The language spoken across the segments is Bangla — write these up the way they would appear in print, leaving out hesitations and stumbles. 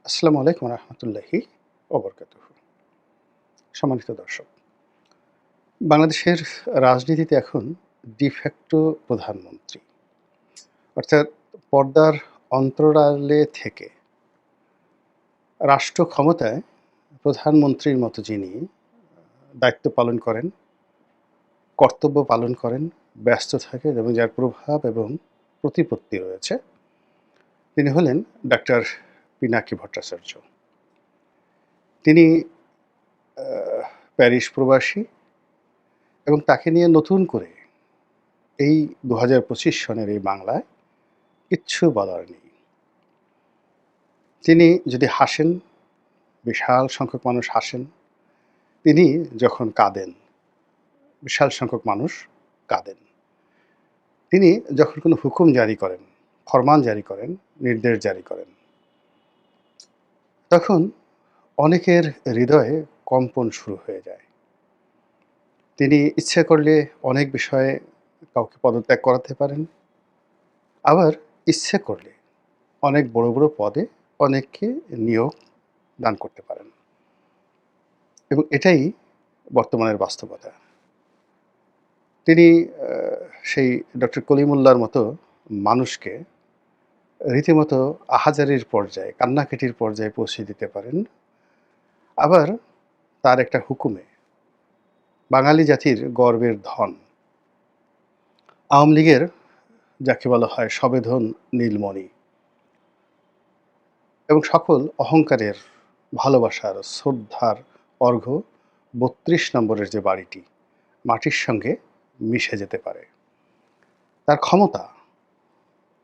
আসসালামু আলাইকুম রহমতুল্লাহি ওবরকাতুহু। সম্মানিত দর্শক, বাংলাদেশের রাজনীতিতে এখন ডিফ্যাক্টো প্রধানমন্ত্রী অর্থাৎ পর্দার অন্তরালে থেকে রাষ্ট্র ক্ষমতায় প্রধানমন্ত্রীর মতো যিনি দায়িত্ব পালন করেন, কর্তব্য পালন করেন, ব্যস্ত থাকেন এবং যার প্রভাব এবং প্রতিপত্তি রয়েছে, তিনি হলেন ডাক্তার পিনাকি ভট্টাচার্য। তিনি প্যারিস প্রবাসী এবং তাকে নিয়ে নতুন করে এই ২০২৫ সনের এই বাংলায় কিচ্ছু বলার নেই। তিনি যদি হাসেন, বিশাল সংখ্যক মানুষ হাসেন। তিনি যখন কাঁদেন, বিশাল সংখ্যক মানুষ কাঁদেন। তিনি যখন কোনো হুকুম জারি করেন, ফরমান জারি করেন, নির্দেশ জারি করেন, তখন অনেকের হৃদয়ে কম্পন শুরু হয়ে যায়। তিনি ইচ্ছে করলে অনেক বিষয়ে কাউকে পদত্যাগ করাতে পারেন, আবার ইচ্ছে করলে অনেক বড় বড় পদে অনেককে নিয়োগ দান করতে পারেন এবং এটাই বর্তমানের বাস্তবতা। তিনি সেই ডক্টর কলিমুল্লাহর মতো মানুষকে রীতিমতো আহাজারির পর্যায়ে, কান্নাকাটির পর্যায়ে পৌঁছে দিতে পারেন। আবার তার একটা হুকুমে বাঙালি জাতির গর্বের ধন, আওয়ামী লীগের যাকে বলা হয় সবেধন নীলমণি এবং সকল অহংকারের, ভালোবাসার, শ্রদ্ধার অর্ঘ্য ৩২ নম্বরের যে বাড়িটি মাটির সঙ্গে মিশে যেতে পারে। তার ক্ষমতা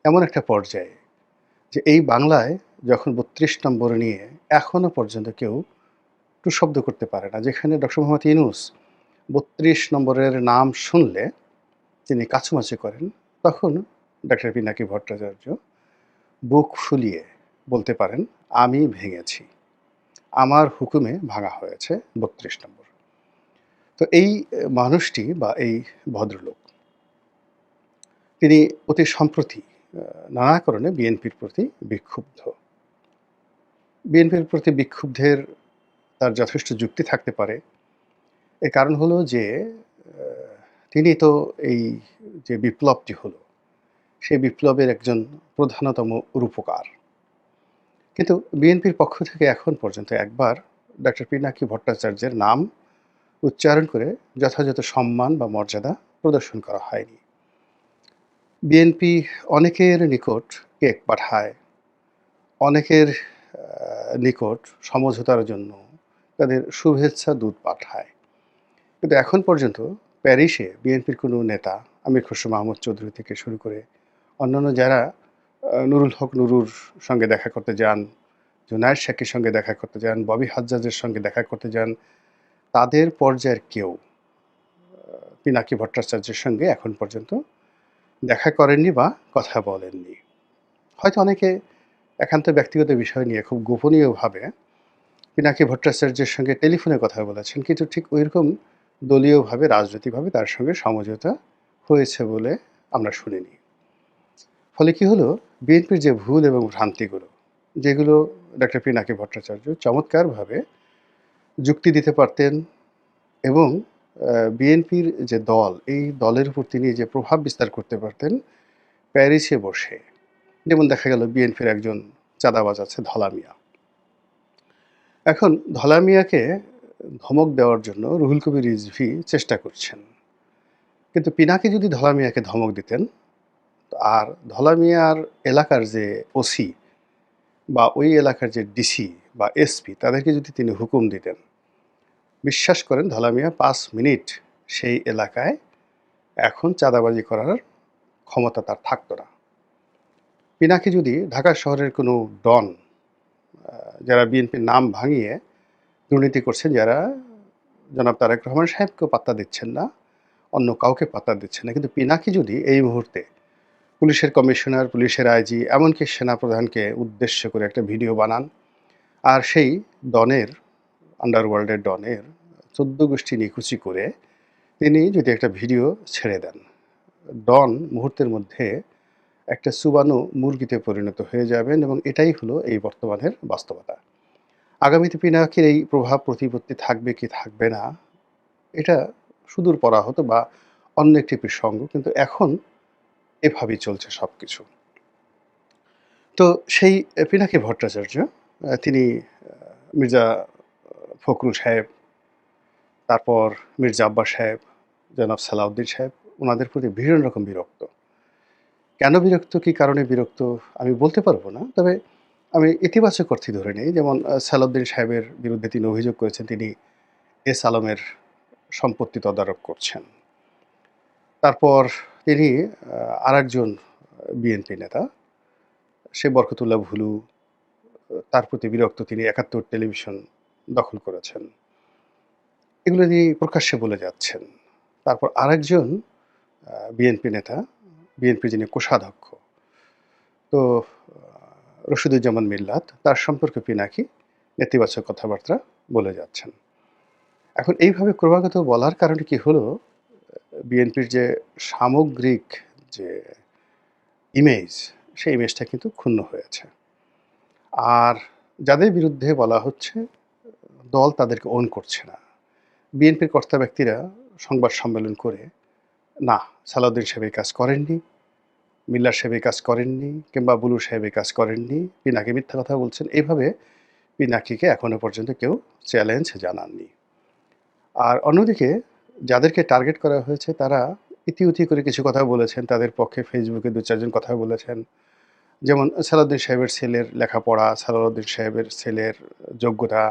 এমন একটা পর্যায়ে যে এই বাংলায় যখন ৩২ নম্বর নিয়ে এখনো পর্যন্ত কেউ টু শব্দ করতে পারে না, যেখানে ডক্টর মোহাম্মদ ইউনূস ৩২ নম্বরের নাম শুনলে তিনি কাছুমাছি করেন, তখন ডাক্তার পিনাকি ভট্টাচার্য বুক ফুলিয়ে বলতে পারেন, আমি ভেঙেছি, আমার হুকুমে ভাঙা হয়েছে ৩২ নম্বর। তো এই মানুষটি বা এই ভদ্রলোক, তিনি অতি সম্প্রতি নানা কারণে বিএনপির প্রতি বিক্ষুব্ধ। বিএনপির প্রতি বিক্ষুব্ধের তার যথেষ্ট যুক্তি থাকতে পারে। এর কারণ হলো যে তিনি তো এই যে বিপ্লবটি হলো, সেই বিপ্লবের একজন প্রধানতম রূপকার। কিন্তু বিএনপির পক্ষ থেকে এখন পর্যন্ত একবার ডক্টর পিনাকি ভট্টাচার্যের নাম উচ্চারণ করে যথাযথ সম্মান বা মর্যাদা প্রদর্শন করা হয়নি। বিএনপি অনেকের নিকট কেক পাঠায়, অনেকের নিকট সমঝোতার জন্য তাদের শুভেচ্ছা দূত পাঠায়। কিন্তু এখন পর্যন্ত প্যারিসে বিএনপির কোনো নেতা, আমির খসরু মাহমুদ চৌধুরী থেকে শুরু করে অন্যান্য যারা নুরুল হক নুরুর সঙ্গে দেখা করতে যান, জুনায়েদ সাকির সঙ্গে দেখা করতে যান, ববি হাজ্জাজের সঙ্গে দেখা করতে যান, তাদের পর্যায়ের কেউ পিনাকি ভট্টাচার্যের সঙ্গে এখন পর্যন্ত দেখা করেননি বা কথা বলেননি। হয়তো অনেকে একান্ত ব্যক্তিগত বিষয় নিয়ে খুব গোপনীয়ভাবে পিনাকি ভট্টাচার্যের সঙ্গে টেলিফোনে কথা বলেছেন, কিন্তু ঠিক ওইরকম দলীয়ভাবে, রাজনৈতিকভাবে তার সঙ্গে সমঝোতা হয়েছে বলে আমরা শুনিনি। ফলে কি হলো, বিএনপির যে ভুল এবং ভ্রান্তিগুলো, যেগুলো ডক্টর পিনাকি ভট্টাচার্য চমৎকারভাবে যুক্তি দিতে পারতেন এবং বিএনপির যে দল, এই দলের উপর তিনি যে প্রভাব বিস্তার করতে পারতেন প্যারিসে বসে। যেমন দেখা গেল বিএনপির একজন চাঁদাবাজ আছে ধলা মিয়া। এখন ধলা মিয়াকে ধমক দেওয়ার জন্য রুহুল কবির রিজভী চেষ্টা করছেন, কিন্তু পিনাকি যদি ধলা মিয়াকে ধমক দিতেন, আর ধলা মিয়ার এলাকার যে ওসি বা ওই এলাকার যে ডিসি বা এসপি, তাদেরকে যদি তিনি হুকুম দিতেন, বিশ্বাস করেন ধলা মিয়া ৫ মিনিট সেই এলাকায় এখন চাঁদাবাজি করার ক্ষমতা তার থাকতো না। পিনাকি যদি ঢাকা শহরের কোনো ডন, যারা বিএনপির নাম ভাঙিয়ে দুর্নীতি করছেন, যারা জনাব তারেক রহমান সাহেবকেও পাত্তা দিচ্ছেন না, অন্য কাউকে পাত্তা দিচ্ছেন না, কিন্তু পিনাকি যদি এই মুহূর্তে পুলিশের কমিশনার, পুলিশের আইজি, এমনকি সেনাপ্রধানকে উদ্দেশ্য করে একটা ভিডিও বানান, আর সেই ডনের, আন্ডারওয়ার্ল্ডের ডনের ১৪ গোষ্ঠী নিকুচি করে তিনি যদি একটা ভিডিও ছেড়ে দেন, ডন মুহূর্তের মধ্যে একটা চুবানো মুরগিতে পরিণত হয়ে যাবেন এবং এটাই হলো এই বর্তমানের বাস্তবতা। আগামীতে পিনাকির এই প্রভাব প্রতিপত্তি থাকবে কি থাকবে না, এটা সুদূর পরাহত বা অন্য একটি প্রসঙ্গ। কিন্তু এখন এভাবেই চলছে সবকিছু। তো সেই পিনাকি ভট্টাচার্য তিনি মির্জা ফখরুল সাহেব, তারপর মির্জা আব্বাস সাহেব, জনাব সালাউদ্দিন সাহেব উনাদের প্রতি ভীষণ রকম বিরক্ত। কেন বিরক্ত, কী কারণে বিরক্ত আমি বলতে পারব না। তবে আমি ইতিবাচক অর্থে ধরে নেই। যেমন সালাউদ্দিন সাহেবের বিরুদ্ধে তিনি অভিযোগ করেছেন তিনি এস আলমের সম্পত্তি তদারক করছেন। তারপর তিনি আরেকজন বিএনপি নেতা সে বরকতুল্লাহ ভুলু, তার প্রতি বিরক্ত তিনি ৭১ টেলিভিশন দখল করেছেন। এগুলো নিয়ে প্রকাশ্যে বলে যাচ্ছেন। তারপর আরেকজন বিএনপি নেতা, বিএনপির যিনি কোষাধ্যক্ষ, তো রশিদুজ্জামান মিল্লাত, তার সম্পর্কে পিনাকি নেতিবাচক কথাবার্তা বলে যাচ্ছেন। এখন এইভাবে ক্রমাগত বলার কারণে কি হলো, বিএনপির যে সামগ্রিক যে ইমেজ, সেই ইমেজটা কিন্তু ক্ষুণ্ণ হয়েছে। আর যাদের বিরুদ্ধে বলা হচ্ছে, দল তাদেরকে ওন করছে না। বিএনপির কর্তা ব্যক্তিরা সংবাদ সম্মেলন করে, না সালাউদ্দিন সাহেব এই কাজ করেননি, মিল্লার সাহেব এই কাজ করেননি, কিংবা বুলু সাহেব এই কাজ করেননি, পিনাকি মিথ্যা কথা বলছেন, এইভাবে পিনাকিকে এখনো পর্যন্ত কেউ চ্যালেঞ্জ জানাননি। আর অন্যদিকে যাদেরকে টার্গেট করা হয়েছে তারা ইতিউতি করে কিছু কথা বলেছেন, তাদের পক্ষে ফেসবুকে ২-৪ জন কথা বলেছেন। যেমন সালাউদ্দিন সাহেবের ছেলের লেখাপড়া, সালাউদ্দিন সাহেবের ছেলের যোগ্যতা,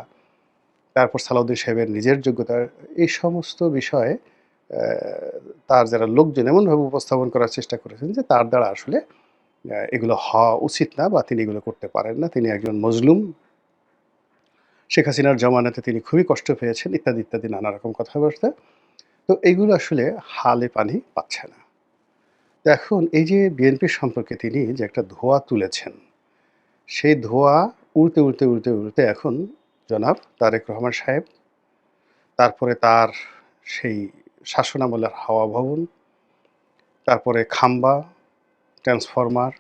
তারপর সালাউদ্দিন সাহেবের নিজের যোগ্যতা, এই সমস্ত বিষয়ে অ্যা তার যারা লোকজন এমনভাবে উপস্থাপন করার চেষ্টা করেছেন যে তার দ্বারা আসলে এগুলো হওয়া উচিত না বা তিনি এগুলো করতে পারেন না। তিনি একজন মজলুম। শেখ হাসিনার জমানাতে তিনি খুবই কষ্ট পেয়েছেন ইত্যাদি, ইত্যাদি নানা রকম কথাবার্তা। তো এইগুলো আসলে হালে পানি পাচ্ছে না। তো এখন এই যে বিএনপির সম্পর্কে তিনি যে একটা ধোঁয়া তুলেছেন, সেই ধোঁয়া উড়তে, উড়তে, উড়তে, উড়তে এখন জনাব তারেক রহমান সাহেব, তারপরে তার সেই শাসনামলের হাওয়া ভবন, তারপরে খাম্বা, ট্রান্সফরমার,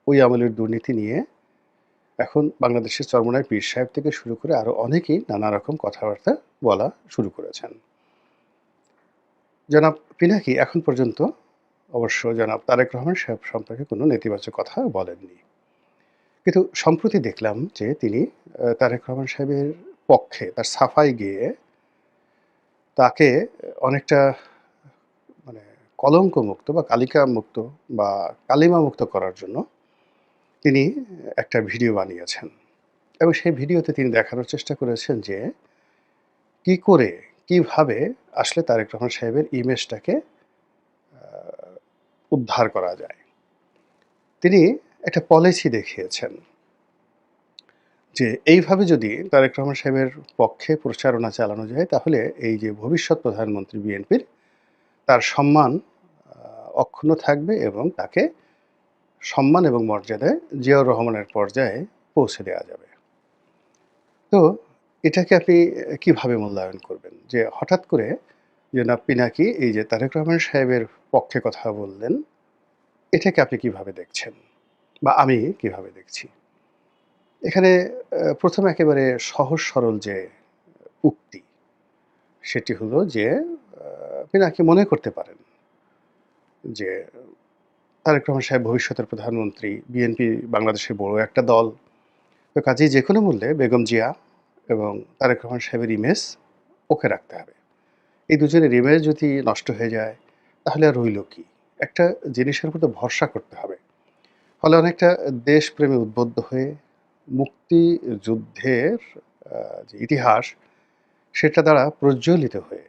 ওই আমলের দুর্নীতি নিয়ে এখন বাংলাদেশের চরমোনাই পীর সাহেব থেকে শুরু করে আরও অনেকেই নানা রকম কথাবার্তা বলা শুরু করেছেন। জনাব পিনাকি এখন পর্যন্ত অবশ্য জনাব তারেক রহমান সাহেব সম্পর্কে কোনো নেতিবাচক কথা বলেননি। কিন্তু সম্প্রতি দেখলাম যে তিনি তারেক রহমান সাহেবের পক্ষে তার সাফাই গেয়ে তাকে অনেকটা মানে কলঙ্কমুক্ত বা কালিকামুক্ত বা কালিমামুক্ত করার জন্য তিনি একটা ভিডিও বানিয়েছেন এবং সেই ভিডিওতে তিনি দেখানোর চেষ্টা করেছেন যে কি করে, কিভাবে আসলে তারেক রহমান সাহেবের ইমেজটাকে উদ্ধার করা যায়। তিনি একটা পলিসি দেখিয়েছেন যে এইভাবে যদি তারেক রহমান সাহেবের পক্ষে প্রচারণা চালানো যায় তাহলে এই যে ভবিষ্যৎ প্রধানমন্ত্রী বিএনপির, তার সম্মান অক্ষুণ্ণ থাকবে এবং তাকে সম্মান এবং মর্যাদায় জিয়াউর রহমানের পর্যায়ে পৌঁছে দেওয়া যাবে। তো এটাকে আপনি কিভাবে মূল্যায়ন করবেন? যে হঠাৎ করে জনাব পিনাকি এই যে তারেক রহমান সাহেবের পক্ষে কথা বললেন, এটাকে আপনি কিভাবে দেখছেন? বা আমি কিভাবে দেখছি? এখানে ১ম একেবারে সহজ সরল যে উক্তি, সেটি হলো যে পিনাকি মনে করতে পারেন যে তারেক রহমান সাহেব ভবিষ্যতের প্রধানমন্ত্রী, বিএনপি বাংলাদেশের বড় একটা দল। তো কাজেই যেকোনো মূল্যে বেগম জিয়া এবং তারেক রহমান সাহেবের ইমেজ ওকে রাখতে হবে। এই দুজনের ইমেজ যদি নষ্ট হয়ে যায় তাহলে আর রইল কি? একটা জিনিসের উপর তো ভরসা করতে হবে। ফলে অনেকটা দেশপ্রেমে উদ্বুদ্ধ হয়ে মুক্তিযুদ্ধের আ যে ইতিহাস সেটা দ্বারা প্রজ্বলিত হয়ে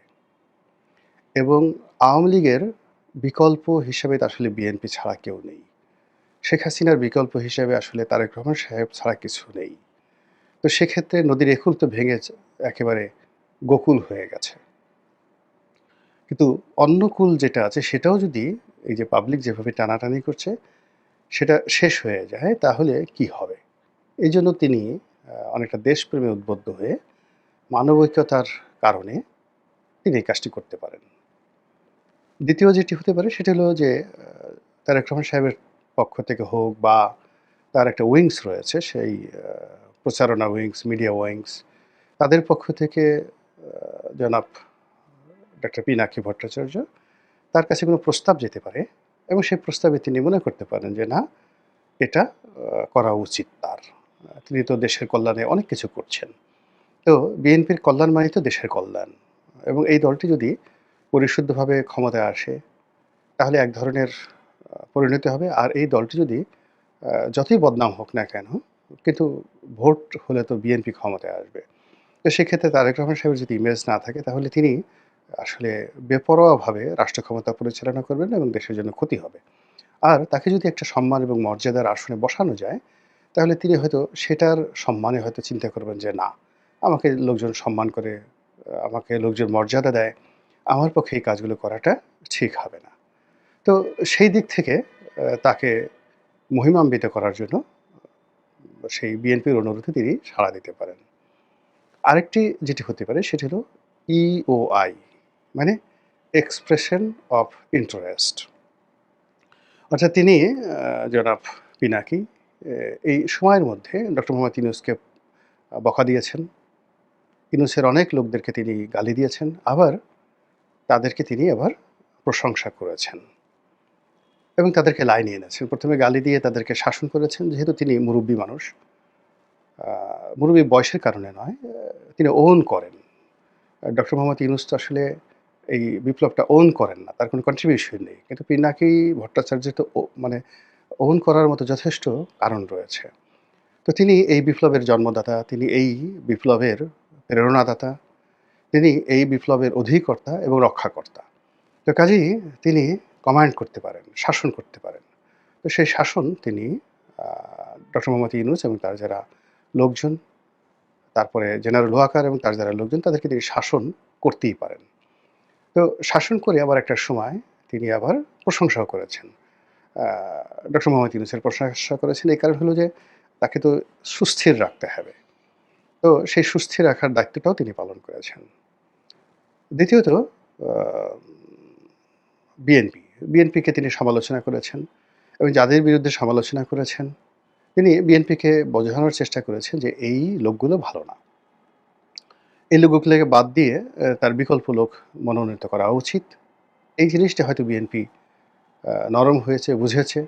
এবং আওয়ামী লীগের বিকল্প হিসেবে তো আসলে বিএনপি ছাড়া কেউ নেই। শেখ হাসিনার বিকল্প হিসেবে আসলে তারেক রহমান সাহেব ছাড়া কিছু নেই। তো সেক্ষেত্রে নদীর একুল তো ভেঙে একেবারে গোকুল হয়ে গেছে। কিন্তু অন্য কূল যেটা আছে সেটাও যদি এই যে পাবলিক যেভাবে টানাটানি করছে সেটা শেষ হয়ে যায় তাহলে কি হবে? এইজন্য তিনি অনেকটা দেশপ্রেমে উদ্বুদ্ধ হয়ে মানবিকতার কারণে তিনি এই কাজটি করতে পারেন। দ্বিতীয় যেটি হতে পারে সেটা হলো যে তারেক রহমান সাহেবের পক্ষ থেকে হোক বা তার একটা উইংস রয়েছে, সেই প্রচারণা উইংস, মিডিয়া উইংস, তাদের পক্ষ থেকে জনাব ডক্টর পিনাকি ভট্টাচার্য তার কাছে কোনো প্রস্তাব যেতে পারে এবং সেই প্রস্তাবে তিনি মনে করতে পারেন যে না, এটা করা উচিত তার। তিনি তো দেশের কল্যাণে অনেক কিছু করছেন। তো বিএনপির কল্যাণ মানেই তো দেশের কল্যাণ, এবং এই দলটি যদি পরিশুদ্ধভাবে ক্ষমতায় আসে তাহলে এক ধরনের পরিণতি হবে। আর এই দলটি যদি যতই বদনাম হোক না কেন, কিন্তু ভোট হলে তো বিএনপি ক্ষমতায় আসবে। তো সেক্ষেত্রে তারেক রহমান সাহেবের যদি ইমেজ না থাকে তাহলে তিনি আসলে বেপরোয়াভাবে রাষ্ট্র ক্ষমতা পরিচালনা করবেন এবং দেশের জন্য ক্ষতি হবে। আর তাকে যদি একটা সম্মান এবং মর্যাদার আসনে বসানো যায় তাহলে তিনি হয়তো সেটার সম্মানে হয়তো চিন্তা করবেন যে না, আমাকে লোকজন সম্মান করে, আমাকে লোকজন মর্যাদা দেয়, আমার পক্ষে এই কাজগুলো করাটা ঠিক হবে না। তো সেই দিক থেকে তাকে মহিমান্বিত করার জন্য সেই বিএনপির অনুরোধে তিনি সাড়া দিতে পারেন। আরেকটি যেটি হতে পারে সেটি হলো ইওআই, মানে এক্সপ্রেশন অফ ইন্টারেস্ট। অর্থাৎ তিনি জনাব পিনাকি এই সময়ের মধ্যে ডক্টর মোহাম্মদ ইউনূসকে বকা দিয়েছেন। ইউনূসের অনেক লোকদেরকে তিনি গালি দিয়েছেন। আবার তাদেরকে তিনি আবার প্রশংসা করেছেন এবং তাদেরকে লাইনে এনেছেন। ১ম এ গালি দিয়ে তাদেরকে শাসন করেছেন, যেহেতু তিনি মুরুব্বি মানুষ। মুরুব্বি বয়সের কারণে নয়, তিনি ওন করেন। ডক্টর মোহাম্মদ ইউনূস তো আসলে এই বিপ্লবটা ওন করেন না, তার কোনো কন্ট্রিবিউশন নেই। কিন্তু পিনাকি ভট্টাচার্যের তো মানে ওন করার মতো যথেষ্ট কারণ রয়েছে। তো তিনি এই বিপ্লবের জন্মদাতা, তিনি এই বিপ্লবের প্রেরণাদাতা, তিনি এই বিপ্লবের অধিকর্তা এবং রক্ষাকর্তা। তো কাজেই তিনি কমান্ড করতে পারেন, শাসন করতে পারেন। তো সেই শাসন তিনি ডক্টর মোহাম্মদ ইউনূস এবং তার যারা লোকজন, তারপরে জেনারেল ওয়াকার এবং তার যারা লোকজন, তাদেরকে তিনি শাসন করতেই পারেন। তো শাসন করে আবার একটা সময় তিনি আবার প্রশংসাও করেছেন। ডক্টর মোহাম্মদ ইউনূসের প্রশংসা করেছেন, এই কারণ হলো যে তাকে তো সুস্থির রাখতে হবে। তো সেই সুস্থির রাখার দায়িত্বটাও তিনি পালন করেছেন। দ্বিতীয়ত আ বিএনপি। বিএনপিকে তিনি সমালোচনা করেছেন এবং যাদের বিরুদ্ধে সমালোচনা করেছেন, তিনি বিএনপিকে বোঝানোর চেষ্টা করেছেন যে এই লোকগুলো ভালো না। এই লোকগুলোকে বাদ দিয়ে তার বিকল্প লোক মনোনীত করা উচিত। এই জিনিসটা হয়তো বিএনপি নরম হয়েছে, বুঝেছে।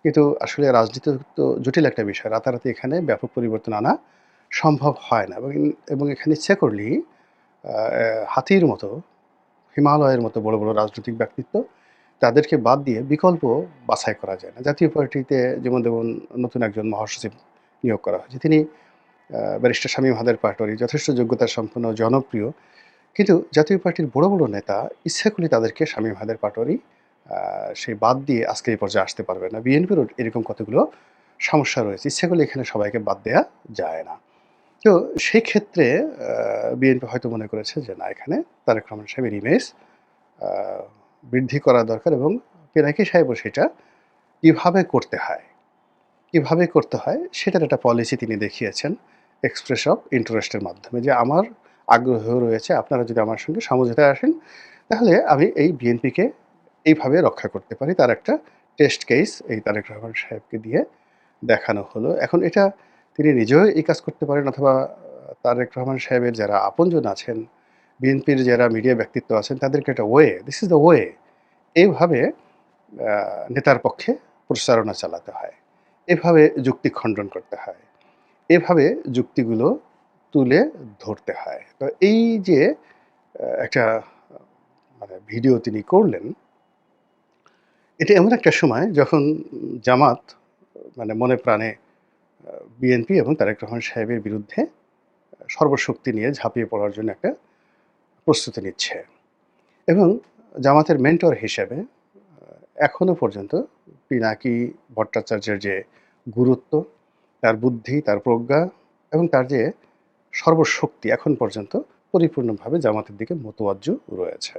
কিন্তু আসলে রাজনীতি তো জটিল একটা বিষয়। রাতারাতি এখানে ব্যাপক পরিবর্তন আনা সম্ভব হয় না, এবং এখানে ইচ্ছা করলেই হাতির মতো, হিমালয়ের মতো বড়, বড় রাজনৈতিক ব্যক্তিত্ব, তাদেরকে বাদ দিয়ে বিকল্প বাছাই করা যায় না। জাতীয় পার্টিতে যেমন নতুন একজন মহাসচিব নিয়োগ করা হয়েছে। তিনি ব্যারিস্টার শামীম হায়দার পাটোয়ারি, যথেষ্ট যোগ্যতা সম্পন্ন, জনপ্রিয়। কিন্তু জাতীয় পার্টির বড়, বড় নেতা ইচ্ছা করলে তাদেরকে শামীম হায়দার পাটোয়ারি সে বাদ দিয়ে আজকে এই পর্যায়ে আসতে পারবে না। বিএনপিরও এরকম কতগুলো সমস্যা রয়েছে। ইচ্ছা করলে এখানে সবাইকে বাদ দেয়া যায় না। তো সেই ক্ষেত্রে বিএনপি হয়তো মনে করেছে যে না, এখানে তারেক রহমান সাহেবের ইমেজ আ বৃদ্ধি করা দরকার, এবং পিনাকি সাহেবও সেটা কিভাবে করতে হয়, কিভাবে করতে হয় সেটার একটা পলিসি তিনি দেখিয়েছেন এক্সপ্রেস অফ ইন্টারেস্ট এর মাধ্যমে, যে আমার আগ্রহ রয়েছে, আপনারা যদি আমার সঙ্গে সমঝোতায় আসেন তাহলে আমি এই বিএনপিকে এইভাবে রক্ষা করতে পারি। তার একটা টেস্ট কেস এই তারেক রহমান সাহেবকে দিয়ে দেখানো হলো। এখন এটা তিনি নিজেও এই কাজ করতে পারেন, অথবা তারেক রহমান সাহেবের যারা আপনজন আছেন, বিএনপির যারা মিডিয়া ব্যক্তিত্ব আছেন, তাদেরকে একটা way, this is the way, এইভাবে নেতার পক্ষে প্রচারণা চালাতে হয়। এভাবে যুক্তি খণ্ডন করতে হয়। এভাবে যুক্তিগুলো তুলে ধরতে হয়। তো এই যে একটা মানে ভিডিও তিনি করলেন, এটা এমন একটা সময় যখন জামাত মানে মনে প্রাণে বিএনপি এবং তারেক রহমান সাহেবের বিরুদ্ধে সর্বশক্তি নিয়ে ঝাঁপিয়ে পড়ার জন্য একটা প্রস্তুতি নিচ্ছে, এবং জামাতের মেন্টর হিসেবে এখনো পর্যন্ত পিনাকি ভট্টাচার্যের যে গুরুত্ব, তার বুদ্ধি, তার প্রজ্ঞা এবং তার যে সর্বশক্তি এখন পর্যন্ত পরিপূর্ণভাবে জামাতের দিকে মোতওয়াজ্জু রয়েছে।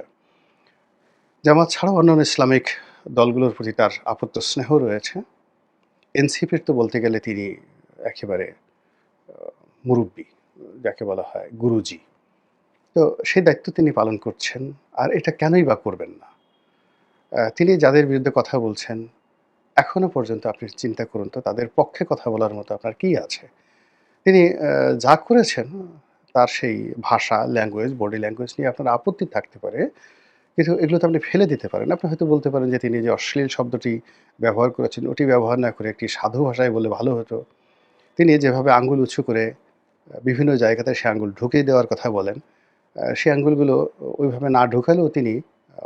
জামাত ছাড়াও অন্যান্য ইসলামিক দলগুলোর প্রতি তার আপত্তস্নেহ রয়েছে। এনসিপির তো বলতে গেলে তিনি একেবারে মুরুব্বি, যাকে বলা হয় গুরুজি। তো সেই দায়িত্ব তিনি পালন করছেন। আর এটা কেনই বা করবেন না? তিনি যাদের বিরুদ্ধে কথা বলছেন, এখনো পর্যন্ত আপনি চিন্তা করুন তো তাদের পক্ষে কথা বলার মতো আপনার কি আছে? তিনি যা করেছেন তার সেই ভাষা, ল্যাঙ্গুয়েজ, বডি ল্যাঙ্গুয়েজ নিয়ে আপনার আপত্তি থাকতে পারে। কিন্তু এগুলো তো আপনি ফেলে দিতে পারেন। আপনি হয়তো বলতে পারেন যে তিনি যে অশ্লীল শব্দটি ব্যবহার করেছেন ওটি ব্যবহার না করে একটি সাধু ভাষায় বললে ভালো হতো। তিনি যেভাবে আঙ্গুল উঁচু করে বিভিন্ন জায়গাতে সে আঙ্গুল ঢুকিয়ে দেওয়ার কথা বলেন, সেই আঙ্গুলগুলো ওইভাবে না ঢোকালেও তিনি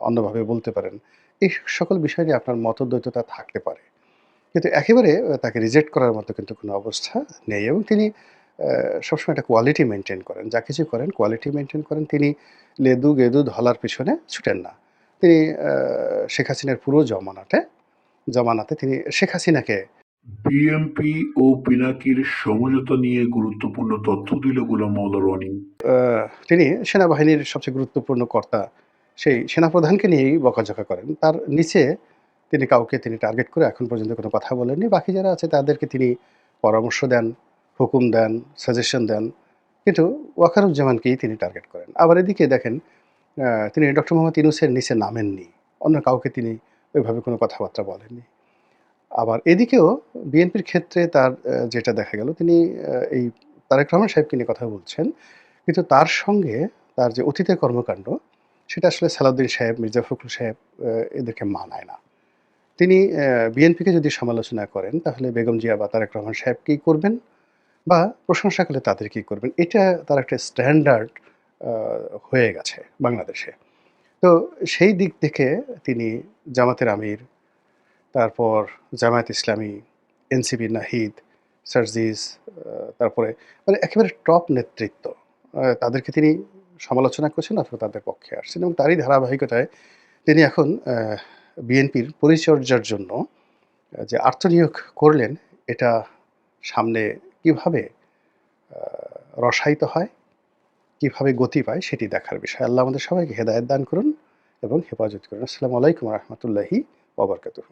অন্যভাবে বলতে পারেন। এই সকল বিষয় নিয়ে আপনার মতদ্বৈততা থাকতে পারে। কিন্তু একেবারে তাকে রিজেক্ট করার মতো কিন্তু কোনো অবস্থা নেই এবং তিনি আ সবসময় একটা কোয়ালিটি মেইনটেইন করেন। যা কিছু করেন কোয়ালিটি মেইনটেইন করেন। তিনি লেদু-গেদু ধলার পিছনে ছুটেন না। তিনি শেখ হাসিনার পুরো জমানাতে তিনি শেখ হাসিনাকে বিএনপি ও পিনাকির সমঝোতা নিয়ে গুরুত্বপূর্ণ তথ্য দিল গোলাম মাওলা রনি। আ তিনি সেনাবাহিনীর সবচেয়ে গুরুত্বপূর্ণ কর্তা, সেই সেনাপ্রধানকে নিয়েই বকাঝকা করেন। তার নিচে তিনি কাউকে তিনি টার্গেট করে এখন পর্যন্ত কোনো কথা বলেননি। বাকি যারা আছে তাদেরকে তিনি পরামর্শ দেন, হুকুম দেন, সাজেশন দেন। কিন্তু ওয়াকারুজ্জামানকেই তিনি টার্গেট করেন। আবার এদিকে দেখেন তিনি ডক্টর মোহাম্মদ ইউনূসের নিচে নামেননি। অন্য কাউকে তিনি ওইভাবে কোনো কথাবার্তা বলেননি। আবার এদিকেও বিএনপির ক্ষেত্রে তার যেটা দেখা গেল তিনি এই তারেক রহমান সাহেবকে নিয়ে কথা বলছেন। কিন্তু তার সঙ্গে তার যে অতীতের কর্মকাণ্ড সেটা আসলে সালাউদ্দিন সাহেব, মির্জা ফখরুল সাহেব এদেরকে মানায় না। তিনি বিএনপিকে যদি সমালোচনা করেন তাহলে বেগম জিয়া বা তারেক রহমান সাহেবকেই করবেন বা প্রশংসা করলে তাদেরকেই করবেন। এটা তার একটা স্ট্যান্ডার্ড আ হয়ে গেছে বাংলাদেশে। তো সেই দিক থেকে তিনি জামাতের আমির, তারপর জামায়াত ইসলামী, এনসিপির নাহিদ, সার্জিস, তারপরে মানে একেবারে টপ নেতৃত্ব। তাদেরকে তিনি সমালোচনা করছেন অথবা তাদের পক্ষে আসছেন এবং তারই ধারাবাহিকতায় তিনি এখন বিএনপির পরিচর্যার জন্য যে আত্মনিয়োগ করলেন এটা সামনে কিভাবে আ রসায়িত হয়, কিভাবে গতি পায় সেটি দেখার বিষয়। আল্লাহ আমাদের সবাইকে হেদায়েত দান করুন এবং হেফাজত করুন। আসসালামু আলাইকুম ওয়া রাহমাতুল্লাহি ওয়া বারাকাতুহু।